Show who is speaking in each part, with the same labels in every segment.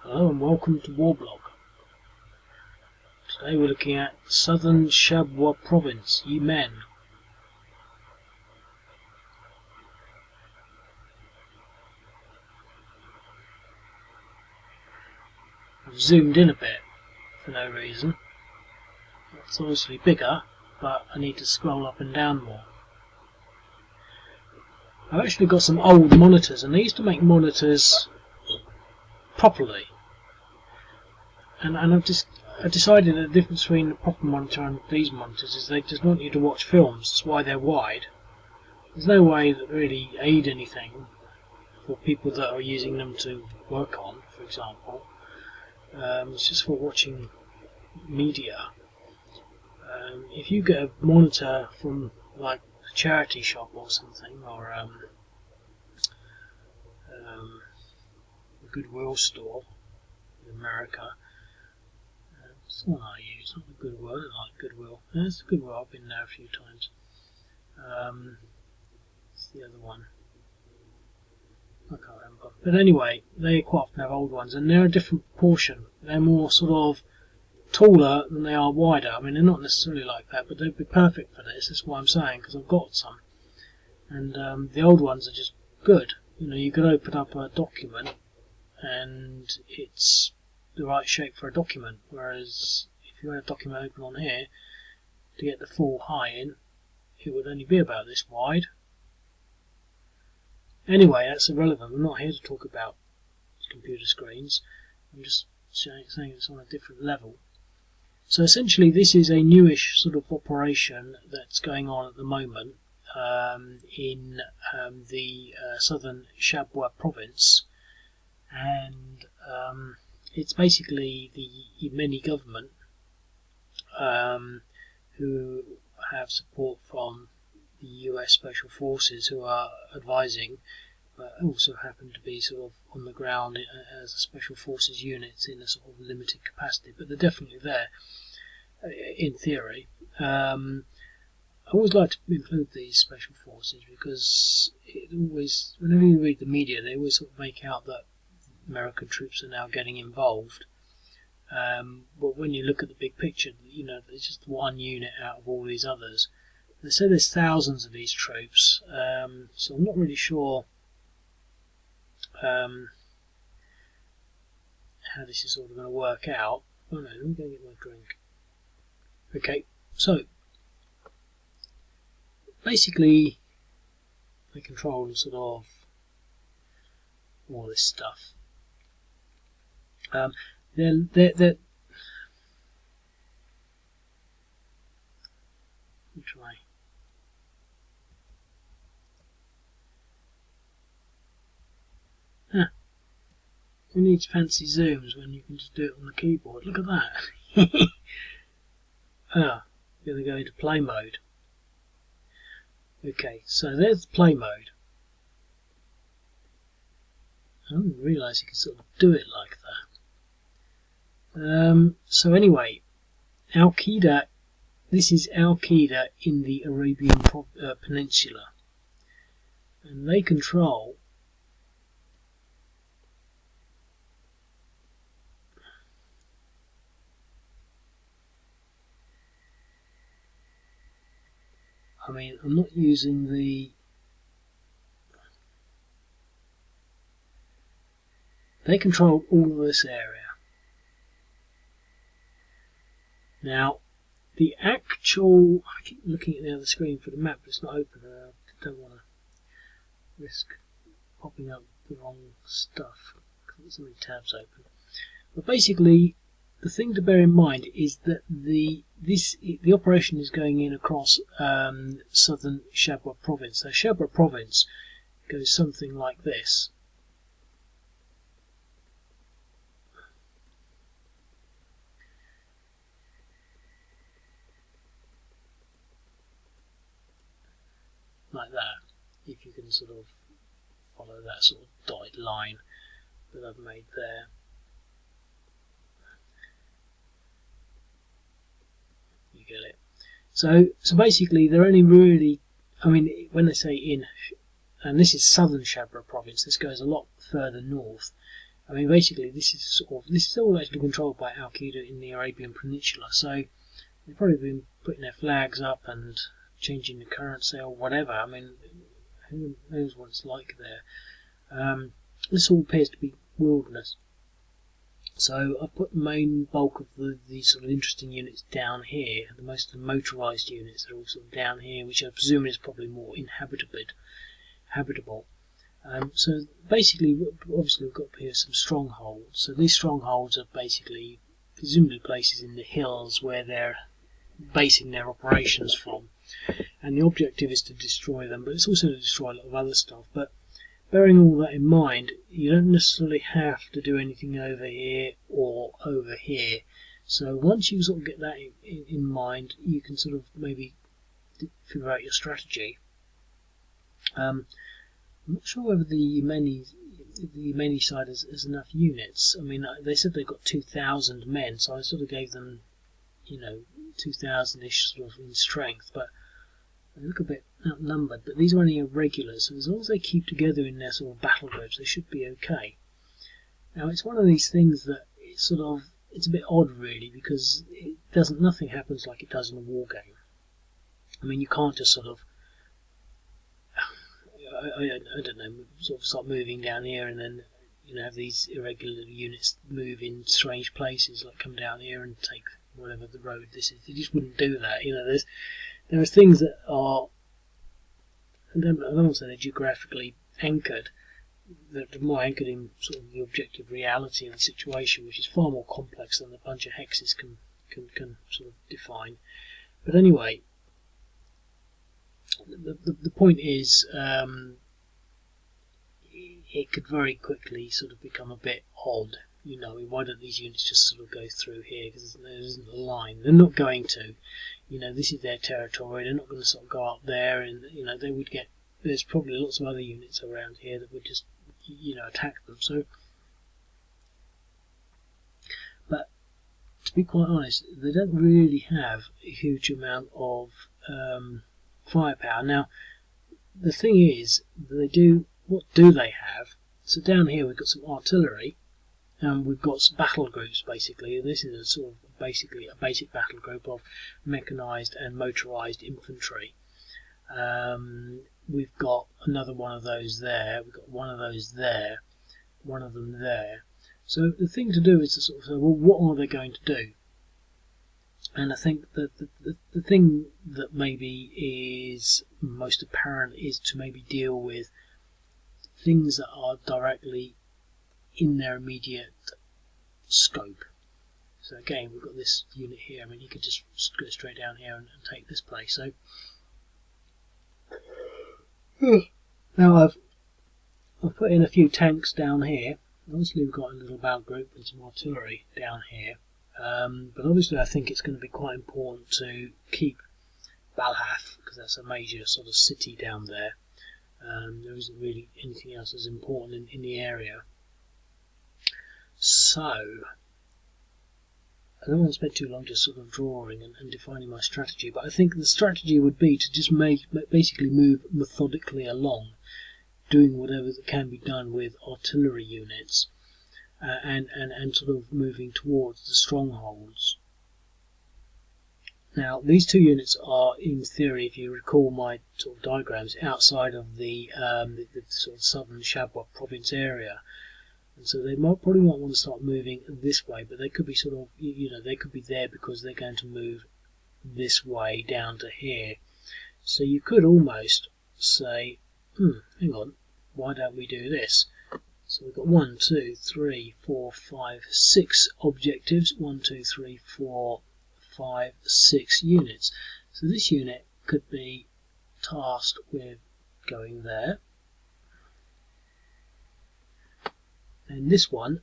Speaker 1: Hello and welcome to Warblog. Today we're looking at southern Shabwa province, Yemen. I've zoomed in a bit for no reason. It's obviously bigger, but I need to scroll up and down more. I've actually got some old monitors, and they used to make monitors properly. And I've decided that the difference between a proper monitor and these monitors is they just want you to watch films. That's why they're wide. There's no way that really aid anything for people that are using them to work on, for example. It's just for watching media. If you get a monitor from like a charity shop or something, or a Goodwill store in America, it's not I use, not the Goodwill. I don't like Goodwill. That's the Goodwill. I've been there a few times. It's the other one. I can't remember. But anyway, they quite often have old ones, and they're a different proportion. They're more sort of taller than they are wider. I mean, they're not necessarily like that, but they'd be perfect for this. That's what I'm saying, because I've got some. And the old ones are just good. You know, you could open up a document, and it's the right shape for a document. Whereas if you had a document open on here, to get the full height in, it would only be about this wide. Anyway, that's irrelevant. I'm not here to talk about computer screens. I'm just saying it's on a different level. So essentially this is a newish sort of operation that's going on at the moment in the southern Shabwa province, and it's basically the Yemeni government who have support from the US Special Forces, who are advising, but also happen to be sort of on the ground as a Special Forces unit in a sort of limited capacity, but they're definitely there in theory. I always like to include these Special Forces because it always, whenever you read the media, they always sort of make out that American troops are now getting involved. But when you look at the big picture, you know, there's just one unit out of all these others. They say there's thousands of these troops, so I'm not really sure how this is sort of going to work out. Oh no, let me go and get my drink. Okay, so basically they control sort of all this stuff. They're try. Who needs fancy zooms when you can just do it on the keyboard? Look at that. Going to go into play mode. Okay, so there's play mode. I didn't realise you could sort of do it like that. So anyway, Al-Qaeda. This is Al-Qaeda in the Arabian Peninsula, and they control I'm not using they control all of this area. Now, the actual, I keep looking at the other screen for the map, but it's not open. I don't want to risk popping up the wrong stuff because there's so many tabs open. But basically, the thing to bear in mind is that the operation is going in across southern Shabwa province. So Shabwa province goes something like this. Like that, if you can sort of follow that sort of dotted line that I've made there. You get it. So basically they're only really, when they say in, and this is southern Shabwa province, this goes a lot further north, I mean, basically, this is all actually controlled by Al Qaeda in the Arabian Peninsula. So they've probably been putting their flags up and changing the currency or whatever. I mean, who knows what it's like there? This all appears to be wilderness. So I've put the main bulk of the sort of interesting units down here. Most of the motorised units are all sort of down here, which I presume is probably more habitable. So basically, obviously we've got here some strongholds. So these strongholds are basically presumably places in the hills where they're basing their operations from. And the objective is to destroy them, but it's also to destroy a lot of other stuff. But bearing all that in mind, you don't necessarily have to do anything over here or over here. So once you sort of get that in mind, you can sort of maybe figure out your strategy. I'm not sure whether the Yemeni side has enough units. I mean, they said they've got 2,000 men, so I sort of gave them, 2,000-ish sort of in strength, but they look a bit outnumbered. But these are only irregulars, so as long as they keep together in their sort of battle groups, they should be okay. Now, it's one of these things that it's a bit odd, really, because nothing happens like it does in a war game. I mean, you can't just sort of, I don't know, sort of start moving down here and then have these irregular units move in strange places, like come down here and take whatever the road this is. They just wouldn't do that. There are things that are, I don't want to say they're geographically anchored, they're more anchored in sort of the objective reality of the situation, which is far more complex than a bunch of hexes can sort of define. But anyway, the point is, it could very quickly sort of become a bit odd. Why don't these units just sort of go through here? Because there isn't a line. They're not going to. This is their territory. They're not going to sort of go up there, and they would get. There's probably lots of other units around here that would just attack them. So, but to be quite honest, they don't really have a huge amount of firepower. Now, the thing is, what do they have? So down here we've got some artillery, and we've got some battle groups basically, and this is a sort of basically a basic battle group of mechanised and motorised infantry. We've got another one of those there, we've got one of those there, one of them there. So the thing to do is to sort of say, well, what are they going to do? And I think that the thing that maybe is most apparent is to maybe deal with things that are directly in their immediate scope. So again, we've got this unit here. I mean, you could just go straight down here and take this place. So now I've put in a few tanks down here. Obviously, we've got a little battle group and some artillery down here. But obviously, I think it's going to be quite important to keep Balhaf, because that's a major sort of city down there. There isn't really anything else as important in the area. So, I don't want to spend too long just sort of drawing and defining my strategy, but I think the strategy would be to just basically move methodically along, doing whatever that can be done with artillery units, and sort of moving towards the strongholds. Now, these two units are, in theory, if you recall my sort of diagrams, outside of the sort of southern Shabwa province area, and so they probably might want to start moving this way, but they could be sort of, they could be there because they're going to move this way down to here. So you could almost say, hang on, why don't we do this? So we've got 1, 2, 3, 4, 5, 6 objectives. 1, 2, 3, 4, 5, 6 units. So this unit could be tasked with going there. And this one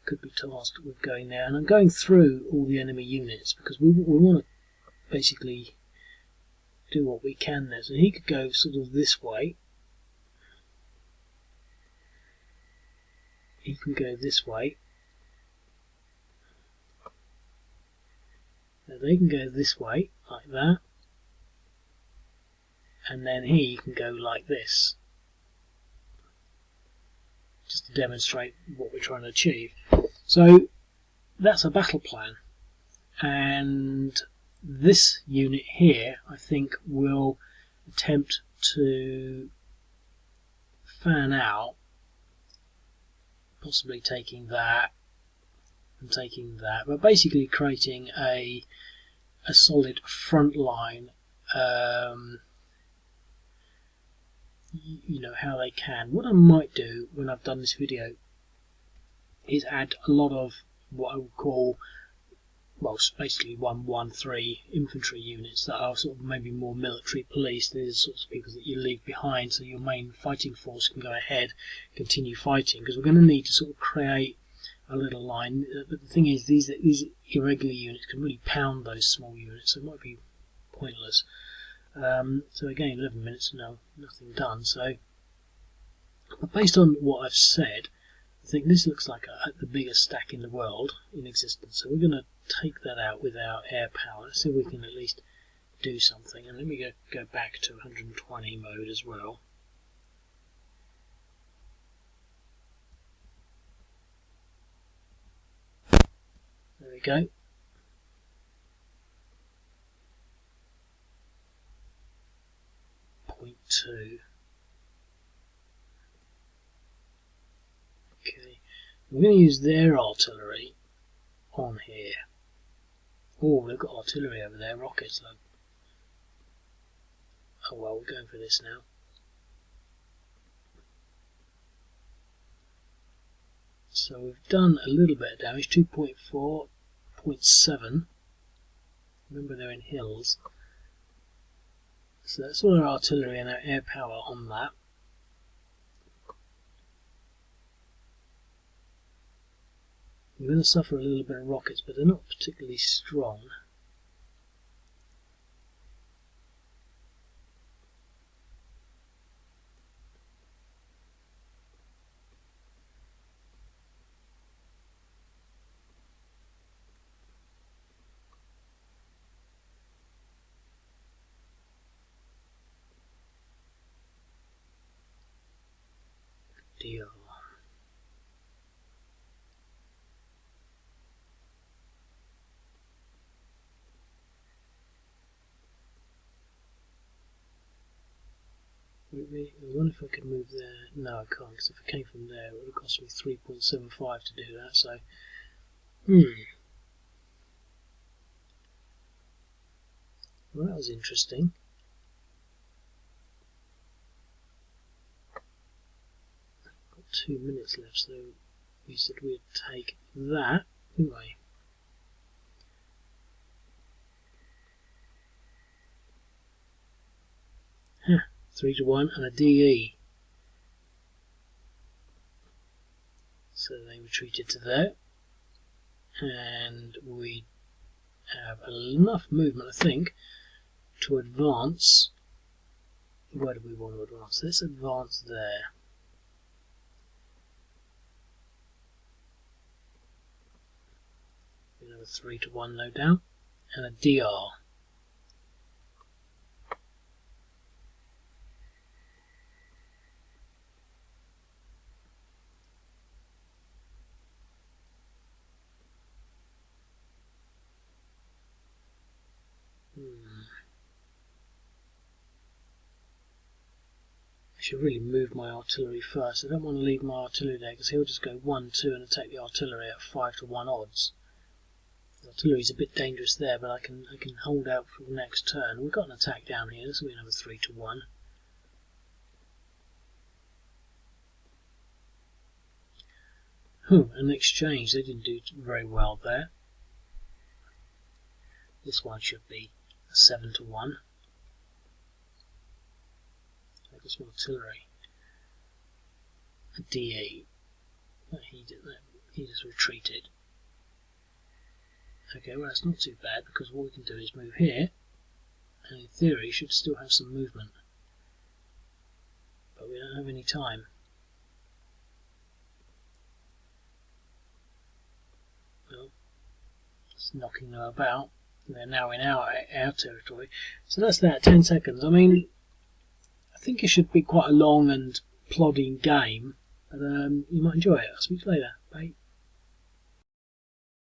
Speaker 1: could be tasked with going there. And I'm going through all the enemy units because we want to basically do what we can there. So he could go sort of this way. He can go this way. Now they can go this way, like that. And then he can go like this. just to demonstrate what we're trying to achieve. So that's a battle plan, and this unit here I think will attempt to fan out, possibly taking that and taking that, but basically creating a solid front line. You know how they can. What I might do when I've done this video is add a lot of what I would call, well, basically 113 infantry units that are sort of maybe more military police. These are the sorts of people that you leave behind so your main fighting force can go ahead, continue fighting, because we're going to need to sort of create a little line. But the thing is, these irregular units can really pound those small units, so it might be pointless. So again, 11 minutes, no, nothing done. So, but based on what I've said, I think this looks like the biggest stack in the world in existence. So we're going to take that out with our air power. Let's see if we can at least do something. And let me go back to 120 mode as well. There we go. Point 2. Okay, we're going to use their artillery on here. Oh, they've got artillery over there, rockets. Look. Oh well, we're going for this now. So we've done a little bit of damage, 2.4, 0.7. Remember they're in hills. So that's all our artillery and our air power on that. We're going to suffer a little bit of rockets, but they're not particularly strong. Deal. I wonder if I could move there. No, I can't, because if I came from there, it would have cost me 3.75 to do that. So, well, that was interesting. Got 2 minutes left, so we said we'd take that, didn't we? Huh. 3-1 and a DE. So they retreated to there, and we have enough movement, I think, to advance. Where do we want to advance? Let's advance there. Another 3-1, no doubt, and a DR. I should really move my artillery first. I don't want to leave my artillery there because he'll just go 1-2 and attack the artillery at 5-1 odds. The artillery is a bit dangerous there, but I can hold out for the next turn. We've got an attack down here, so we have another 3-1. An exchange. They didn't do very well there. This one should be a 7-1. This artillery. A DE. He just retreated. Okay, well that's not too bad because what we can do is move here, and in theory should still have some movement. But we don't have any time. Well, it's knocking them about. They're now in our territory. So that's that, 10 seconds. I mean, I think it should be quite a long and plodding game. and you might enjoy it. I'll speak to you later. Bye.